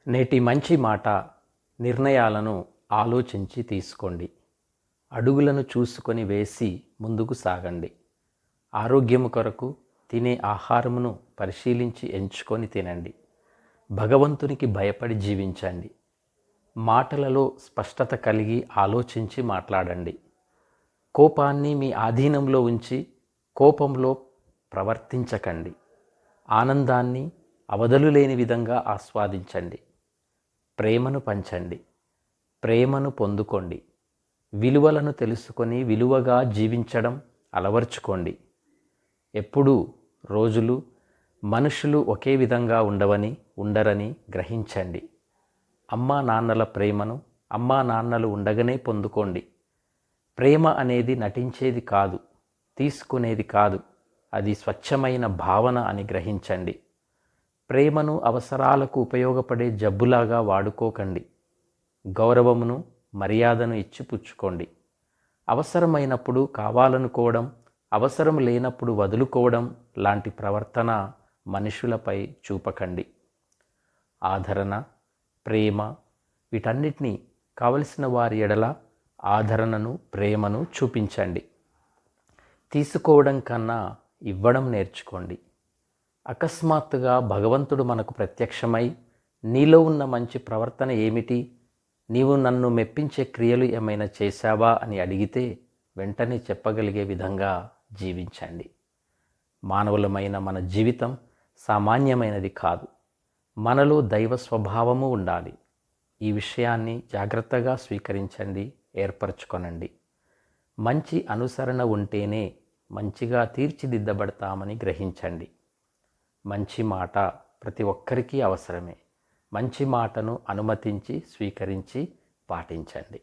నేటి మంచి మాట నిర్ణయాలను ఆలోచించి తీసుకోండి. అడుగులను చూసుకొని వేసి ముందుకు సాగండి. ఆరోగ్యము కొరకు తినే ఆహారమును పరిశీలించి ఎంచుకొని తినండి. భగవంతునికి భయపడి జీవించండి. మాటలలో స్పష్టత కలిగి ఆలోచించి మాట్లాడండి. కోపాన్ని మీ ఆధీనంలో ఉంచి కోపంలో ప్రవర్తించకండి. ఆనందాన్ని అవధులు లేని విధంగా ఆస్వాదించండి. ప్రేమను పంచండి. ప్రేమను పొందుకోండి. విలువలను తెలుసుకొని విలువగా జీవించడం అలవర్చుకోండి. ఎప్పుడూ రోజులు మనుషులు ఒకే విధంగా ఉండరని గ్రహించండి. అమ్మా నాన్నల ప్రేమను అమ్మా నాన్నలు ఉండగానే పొందుకోండి. ప్రేమ అనేది నటించేది కాదు, తీసుకునేది కాదు, అది స్వచ్ఛమైన భావన అని గ్రహించండి. ప్రేమను అవసరాలకు ఉపయోగపడే జబ్బులాగా వాడుకోకండి. గౌరవమును మర్యాదను ఇచ్చి పుచ్చుకోండి. అవసరమైనప్పుడు కావాలనుకోవడం, అవసరం లేనప్పుడు వదులుకోవడం లాంటి ప్రవర్తన మనుషులపై చూపకండి. ఆదరణ, ప్రేమ వీటన్నిటినీ కావలసిన వారి ఎడల ఆదరణను, ప్రేమను చూపించండి. తీసుకోవడం కన్నా ఇవ్వడం నేర్చుకోండి. అకస్మాత్తుగా భగవంతుడు మనకు ప్రత్యక్షమై నీలో ఉన్న మంచి ప్రవర్తన ఏమిటి, నీవు నన్ను మెప్పించే క్రియలు ఏమైనా చేశావా అని అడిగితే వెంటనే చెప్పగలిగే విధంగా జీవించండి. మానవులమైన మన జీవితం సామాన్యమైనది కాదు. మనలో దైవ స్వభావము ఉండాలి. ఈ విషయాన్ని జాగ్రత్తగా స్వీకరించండి, ఏర్పరచుకొనండి. మంచి అనుసరణ ఉంటేనే మంచిగా తీర్చిదిద్దబడతామని గ్రహించండి. మంచి మాట ప్రతి ఒక్కరికి అవసరమే. మంచి మాటను అనుమతించి స్వీకరించి పాటించండి.